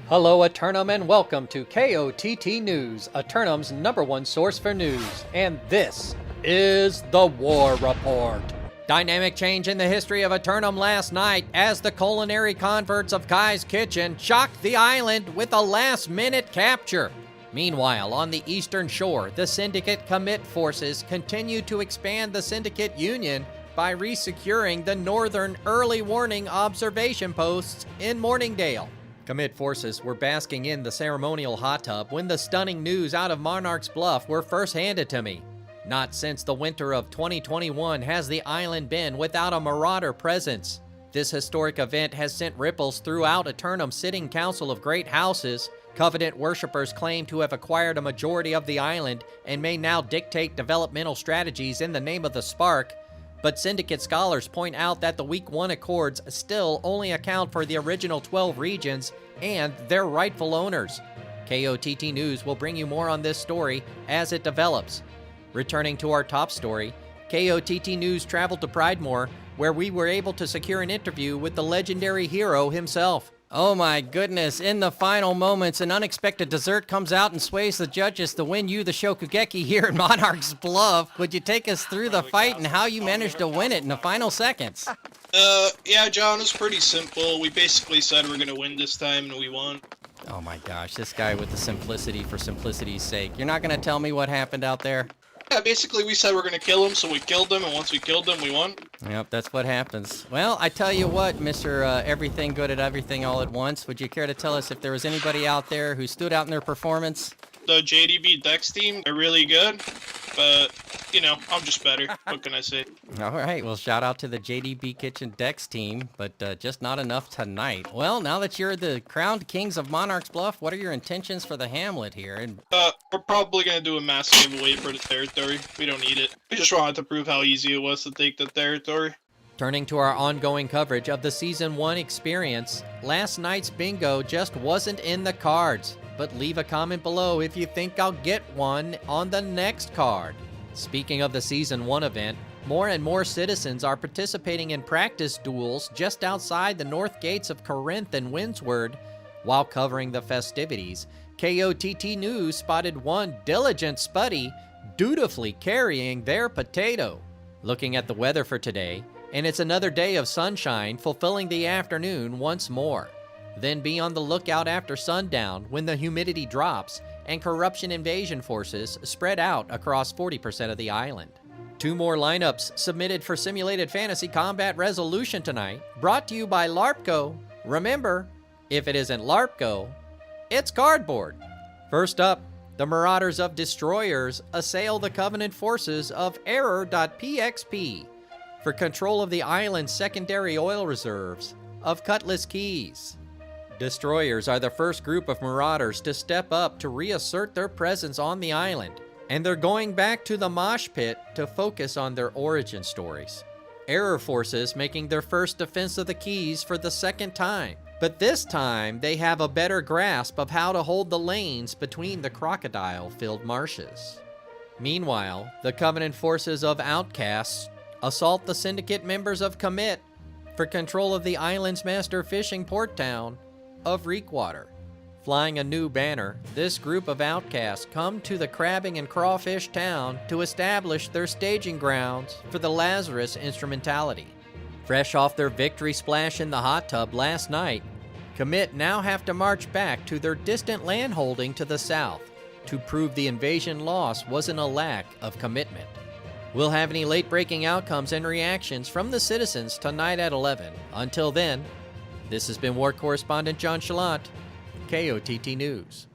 Hello, Eternum, and welcome to KOTT News, Eternum's #1 source for news. And this is the War Report. Dynamic change in the history of Eternum last night as the culinary converts of Kai's Kitchen shocked the island with a last-minute capture. Meanwhile, on the eastern shore, the Syndicate Commit forces continue to expand the Syndicate Union by resecuring the northern early warning observation posts in Mounringdale. Commit forces were basking in the ceremonial hot tub when the stunning news out of Monarch's Bluff were first handed to me. Not since the winter of 2021 has the island been without a marauder presence. This historic event has sent ripples throughout Eternum's sitting council of great houses. Covenant worshippers claim to have acquired a majority of the island and may now dictate developmental strategies in the name of the Spark. But Syndicate scholars point out that the Week 1 Accords still only account for the original 12 regions and their rightful owners. KOTT News will bring you more on this story as it develops. Returning to our top story, KOTT News traveled to Pridemore, where we were able to secure an interview with the legendary hero himself. Oh my goodness, in the final moments, an unexpected dessert comes out and sways the judges to win you the Shokugeki here in Monarch's Bluff. Would you take us through the fight and how you managed to win it in the final seconds? Yeah, John, it's pretty simple. We basically said we're gonna win this time, and we won. Oh my gosh, this guy with the simplicity for simplicity's sake. You're not gonna tell me what happened out there? Yeah, basically we said we're gonna kill him, so we killed him, and once we killed him, we won. Yep, that's what happens. Well, I tell you what, Mr. Everything Good at Everything All at Once, would you care to tell us if there was anybody out there who stood out in their performance? The JDB Dex team are really good, but, you know, I'm just better. What can I say? All right, well, shout out to the JDB Kitchen Dex team, but just not enough tonight. Well, now that you're the crowned kings of Monarch's Bluff, what are your intentions for the hamlet here? And we're probably gonna do a mass giveaway for the territory. We don't need it. We just wanted to prove how easy it was to take the territory. Turning to our ongoing coverage of the Season 1 experience, last night's bingo just wasn't in the cards. But leave a comment below if you think I'll get one on the next card. Speaking of the Season 1 event, more and more citizens are participating in practice duels just outside the north gates of Corinth and Windsward. While covering the festivities, KOTT News spotted one diligent Spuddy dutifully carrying their potato. Looking at the weather for today, and it's another day of sunshine fulfilling the afternoon once more. Then be on the lookout after sundown when the humidity drops and corruption invasion forces spread out across 40% of the island. 2 more lineups submitted for Simulated Fantasy Combat Resolution tonight, brought to you by LARPCO. Remember, if it isn't LARPCO, it's cardboard. First up, the Marauders of Destroyers assail the Covenant forces of Error.pxp for control of the island's secondary oil reserves of Cutlass Keys. Destroyers are the first group of Marauders to step up to reassert their presence on the island, and they're going back to the mosh pit to focus on their origin stories. Error forces making their first defense of the Keys for the second time, but this time they have a better grasp of how to hold the lanes between the crocodile-filled marshes. Meanwhile, the Covenant forces of Outcasts assault the Syndicate members of Commit for control of the island's master fishing port town of Reekwater. Flying a new banner, this group of outcasts come to the crabbing and crawfish town to establish their staging grounds for the Lazarus instrumentality. Fresh off their victory splash in the hot tub last night, Commit now have to march back to their distant landholding to the south to prove the invasion loss wasn't a lack of commitment. We'll have any late-breaking outcomes and reactions from the citizens tonight at 11. Until then, this has been War Correspondent JChalant, KOTT News.